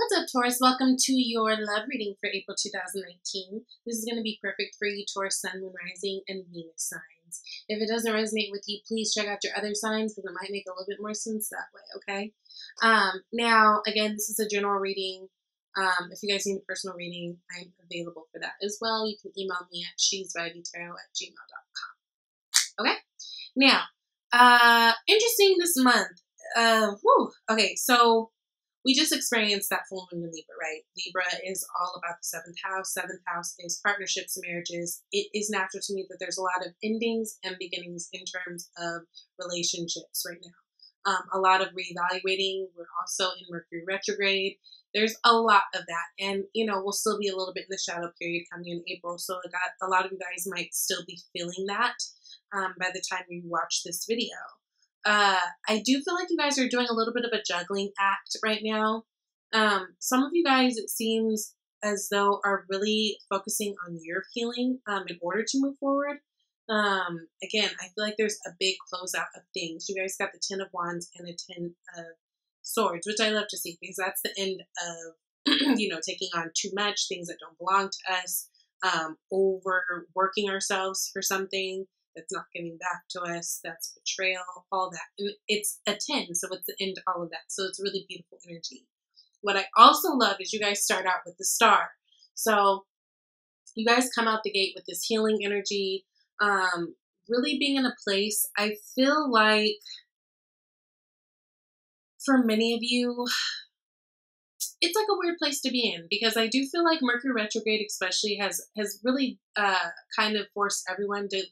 What's up, Taurus? Welcome to your love reading for April 2019. This is going to be perfect for you, Taurus, Sun, Moon, Rising, and Venus signs. If it doesn't resonate with you, please check out your other signs because it might make a little bit more sense that way, okay? Now, again, this is a general reading. If you guys need a personal reading, I'm available for that as well. You can email me at shesvibeytarot@gmail.com. Okay? Now, interesting this month. Okay, so we just experienced that full moon in Libra, right? Libra is all about the seventh house. Seventh house is partnerships, marriages. It is natural to me that there's a lot of endings and beginnings in terms of relationships right now. A lot of reevaluating. We're also in Mercury retrograde. There's a lot of that. And, we'll still be a little bit in the shadow period coming in April. So a lot of you guys might still be feeling that by the time you watch this video. I do feel like you guys are doing a little bit of a juggling act right now. Some of you guys, it seems as though, are really focusing on your healing in order to move forward. Again, I feel like there's a big closeout of things. You guys got the 10 of Wands and the 10 of Swords, which I love to see because that's the end of, taking on too much, things that don't belong to us, overworking ourselves for something that's not giving back to us, that's betrayal, all that. And it's a 10, so it's the end to all of that. So it's really beautiful energy. What I also love is you guys start out with the Star. So you guys come out the gate with this healing energy, really being in a place, I feel like for many of you, it's like a weird place to be in because I do feel like Mercury retrograde especially has really kind of forced everyone to,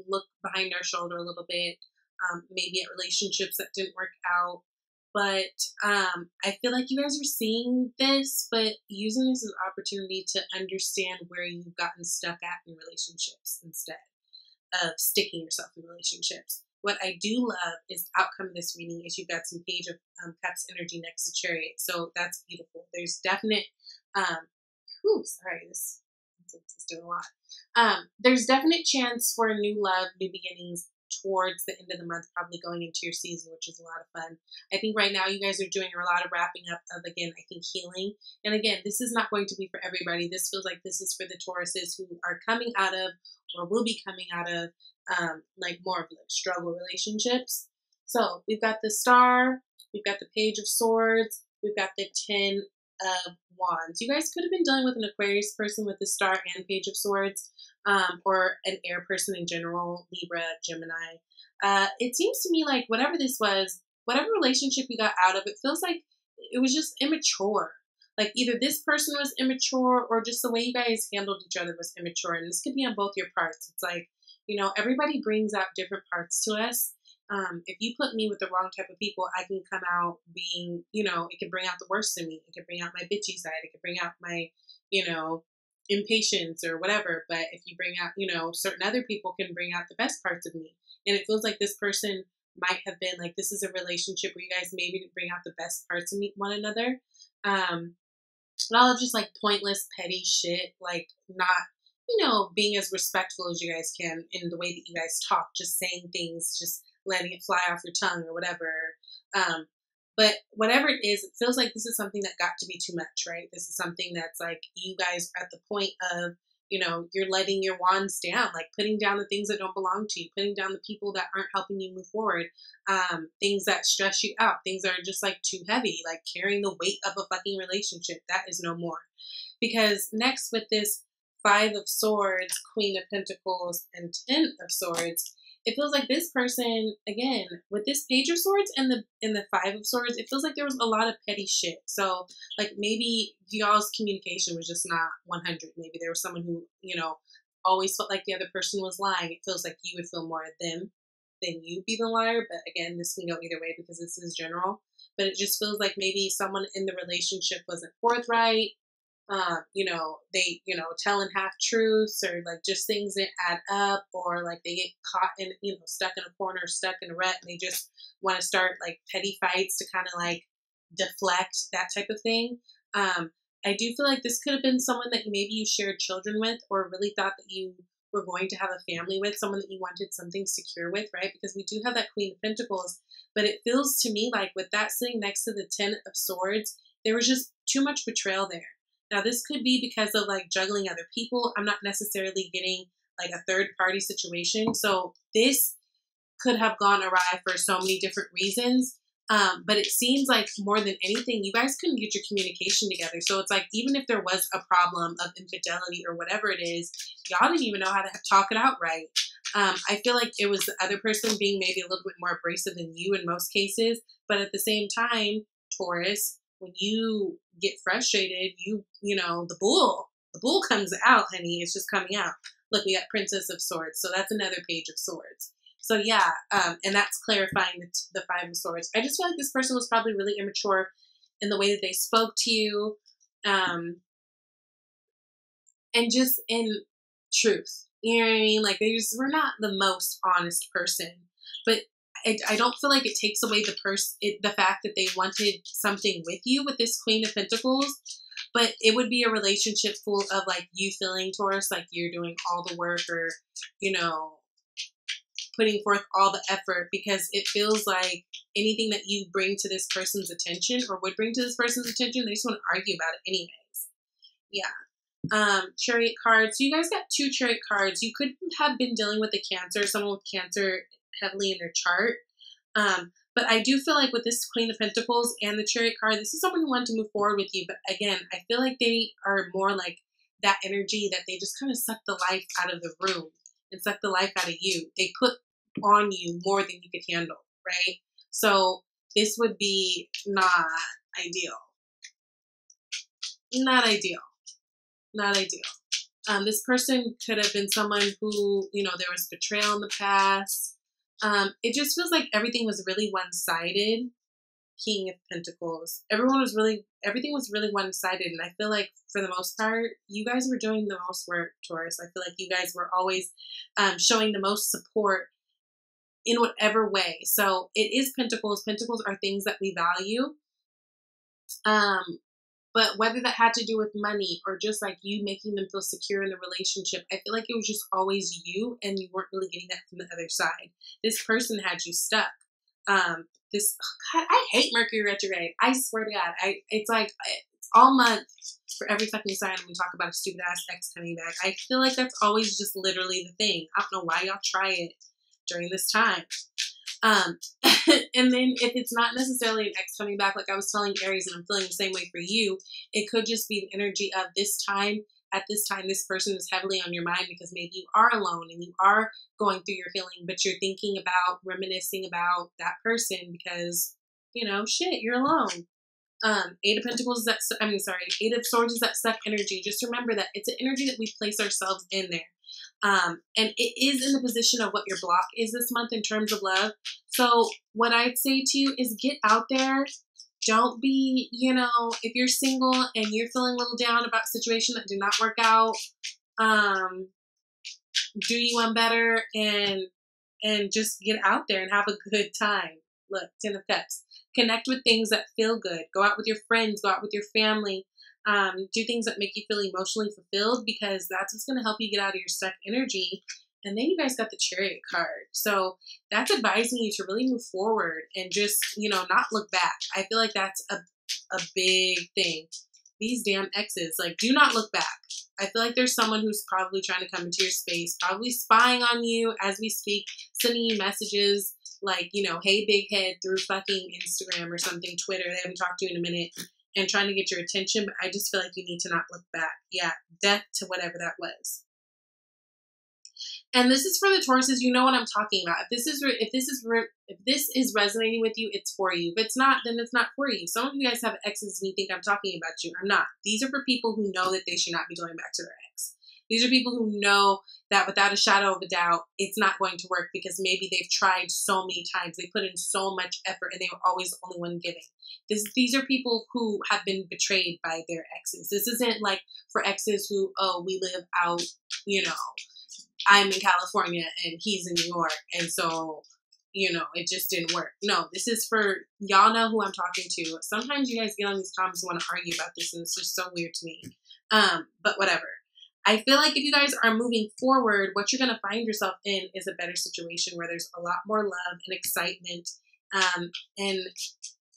look behind our shoulder a little bit, maybe at relationships that didn't work out. But I feel like you guys are seeing this, but using this as an opportunity to understand where you've gotten stuck at in relationships instead of sticking yourself in relationships. What I do love is the outcome of this reading is you've got some Page of Cups energy next to Chariot. So that's beautiful. There's definite, this is doing a lot. There's definite chance for a new love, new beginnings towards the end of the month, probably going into your season, which is a lot of fun. I think right now you guys are doing a lot of wrapping up of, again, I think healing. And again, this is not going to be for everybody. This feels like this is for the Tauruses who are coming out of or will be coming out of more of struggle relationships. So we've got the Star, we've got the Page of Swords, we've got the 10 of Wands. You guys could have been dealing with an Aquarius person with the Star and Page of Swords, or an air person in general, Libra, Gemini. It seems to me like whatever this was, whatever relationship you got out of, it feels like it was just immature. Like either this person was immature or just the way you guys handled each other was immature. And this could be on both your parts. It's like, everybody brings out different parts to us. If you put me with the wrong type of people, I can come out being, it can bring out the worst in me. It can bring out my bitchy side. It can bring out my, impatience or whatever. But if you bring out, certain other people can bring out the best parts of me. And it feels like this person might have been like, this is a relationship where you guys maybe didn't bring out the best parts of one another. And all of just like pointless, petty shit, like not, being as respectful as you guys can in the way that you guys talk, just saying things, just letting it fly off your tongue or whatever. But whatever it is, it feels like this is something that got to be too much, right? This is something that's like you guys are at the point of, you're letting your wands down, like putting down the things that don't belong to you, putting down the people that aren't helping you move forward, things that stress you out, things that are just like too heavy, like carrying the weight of a fucking relationship. That is no more. Because next with this 5 of Swords, Queen of Pentacles, and 10 of Swords, it feels like this person, again, with this Page of Swords and the 5 of Swords, it feels like there was a lot of petty shit. So, like, maybe y'all's communication was just not 100. Maybe there was someone who, always felt like the other person was lying. It feels like you would feel more at them than you be the liar. But again, this can go either way because this is general. But it just feels like maybe someone in the relationship wasn't forthright. They, telling half truths or like just things that add up, or like they get caught in, stuck in a corner, stuck in a rut, and they just want to start like petty fights to kind of like deflect, that type of thing. I do feel like this could have been someone that maybe you shared children with or really thought that you were going to have a family with, someone that you wanted something secure with, right? Because we do have that Queen of Pentacles, but it feels to me like with that sitting next to the 10 of Swords, there was just too much betrayal there. Now, this could be because of like juggling other people. I'm not necessarily getting like a third party situation. So this could have gone awry for so many different reasons. But it seems like more than anything, you guys couldn't get your communication together. So it's like, even if there was a problem of infidelity or whatever it is, y'all didn't even know how to talk it out right. I feel like it was the other person being maybe a little bit more abrasive than you in most cases. But at the same time, Taurus, when you get frustrated, you know, the bull comes out, honey. It's just coming out. Look, we got Princess of Swords. So that's another page of swords. So yeah, and that's clarifying the Five of Swords. I just feel like this person was probably really immature in the way that they spoke to you, and just in truth. You know what I mean? Like, they just were not the most honest person. But I don't feel like it takes away the fact that they wanted something with you with this Queen of Pentacles. But it would be a relationship full of like you feeling, Taurus, like you're doing all the work, or, you know, putting forth all the effort, because it feels like anything that you bring to this person's attention or would bring to this person's attention, they just want to argue about it anyways. Yeah. Chariot cards. So you guys got 2 Chariot cards. You could have been dealing with a Cancer, someone with Cancer heavily in their chart. But I do feel like with this Queen of Pentacles and the Chariot card, this is someone who wanted to move forward with you. But again, I feel like they are more like that energy that they just kind of suck the life out of the room and suck the life out of you. They put on you more than you could handle, right? So this would be not ideal. Not ideal. Not ideal. This person could have been someone who, you know, there was betrayal in the past. It just feels like everything was really one-sided. King of Pentacles. Everything was really one-sided. And I feel like for the most part, you guys were doing the most work, Taurus. I feel like you guys were always showing the most support in whatever way. So it is Pentacles. Pentacles are things that we value. But whether that had to do with money or just like you making them feel secure in the relationship, I feel like it was just always you, and you weren't really getting that from the other side. This person had you stuck. God, I hate Mercury retrograde. I swear to God, it's like it's all month for every fucking sign when we talk about a stupid ass ex coming back. I feel like that's always just literally the thing. I don't know why y'all try it during this time. And then if it's not necessarily an ex coming back, like I was telling Aries, and I'm feeling the same way for you, it could just be the energy of this time. At this time, this person is heavily on your mind because maybe you are alone and you are going through your healing, but you're thinking about, reminiscing about that person because, you know, shit, you're alone. Eight of Pentacles, Eight of Swords is that stuck energy. Just remember that it's an energy that we place ourselves in there. And it is in the position of what your block is this month in terms of love. So what I'd say to you is get out there. Don't be, you know, if you're single and you're feeling a little down about a situation that did not work out, do you one better and just get out there and have a good time. Look, 10 of Cups. Connect with things that feel good. Go out with your friends. Go out with your family. Do things that make you feel emotionally fulfilled, because that's what's going to help you get out of your stuck energy. And then you guys got the Chariot card. So that's advising you to really move forward and just, you know, not look back. I feel like that's a big thing. These damn exes, like, do not look back. I feel like there's someone who's probably trying to come into your space, probably spying on you as we speak, sending you messages like, you know, hey, big head, through fucking Instagram or something, Twitter. They haven't talked to you in a minute, and trying to get your attention. But I just feel like you need to not look back. Yeah, death to whatever that was. And this is for the Tauruses. You know what I'm talking about. If this is resonating with you, it's for you. If it's not, then it's not for you. Some of you guys have exes and you think I'm talking about you. I'm not. These are for people who know that they should not be going back to their ex. These are people who know that without a shadow of a doubt, it's not going to work because maybe they've tried so many times. They put in so much effort and they were always the only one giving. These are people who have been betrayed by their exes. This isn't like for exes who, oh, we live out, you know, I'm in California and he's in New York, and so, you know, it just didn't work. No, this is for, y'all know who I'm talking to. Sometimes you guys get on these comments and want to argue about this, and it's just so weird to me. But whatever. I feel like if you guys are moving forward, what you're going to find yourself in is a better situation where there's a lot more love and excitement. And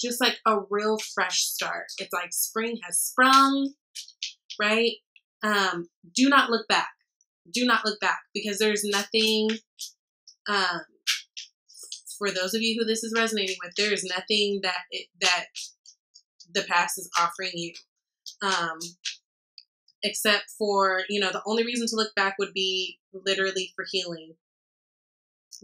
just like a real fresh start. It's like spring has sprung, right? Do not look back. Do not look back, because there's nothing, for those of you who this is resonating with, there is nothing that the past is offering you. Except for, you know, the only reason to look back would be literally for healing,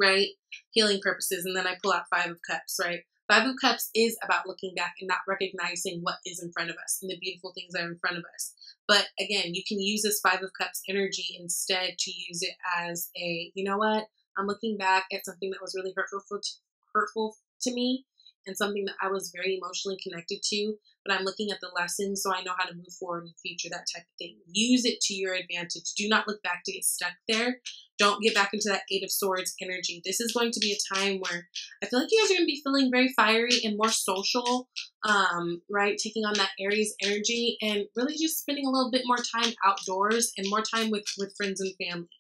right? Healing purposes. And then I pull out Five of Cups, right? Five of Cups is about looking back and not recognizing what is in front of us and the beautiful things that are in front of us. But again, you can use this Five of Cups energy instead to use it as a, you know what? I'm looking back at something that was really hurtful to me, and something that I was very emotionally connected to, but I'm looking at the lessons so I know how to move forward in the future, that type of thing. Use it to your advantage. Do not look back to get stuck there. Don't get back into that Eight of Swords energy. This is going to be a time where I feel like you guys are going to be feeling very fiery and more social, right? Taking on that Aries energy and really just spending a little bit more time outdoors and more time with friends and family.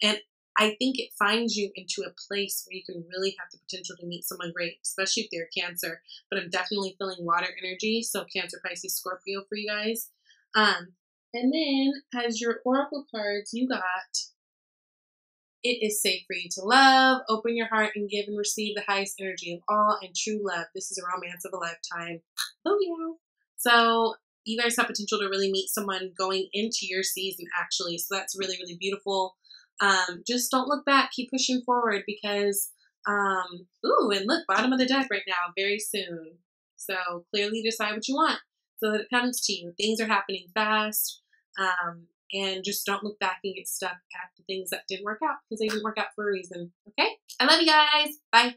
And I think it finds you into a place where you can really have the potential to meet someone great, especially if they're Cancer. But I'm definitely feeling water energy, so Cancer, Pisces, Scorpio for you guys. And then as your oracle cards, you got, it is safe for you to love, open your heart, and give and receive the highest energy of all, and true love. This is a romance of a lifetime. Oh yeah. So you guys have potential to really meet someone going into your season, actually. So that's really, really beautiful. Just don't look back. Keep pushing forward, because, ooh, and look, bottom of the deck right now, very soon. So clearly decide what you want so that it comes to you. Things are happening fast. And just don't look back and get stuck at the things that didn't work out, because they didn't work out for a reason. Okay? I love you guys. Bye.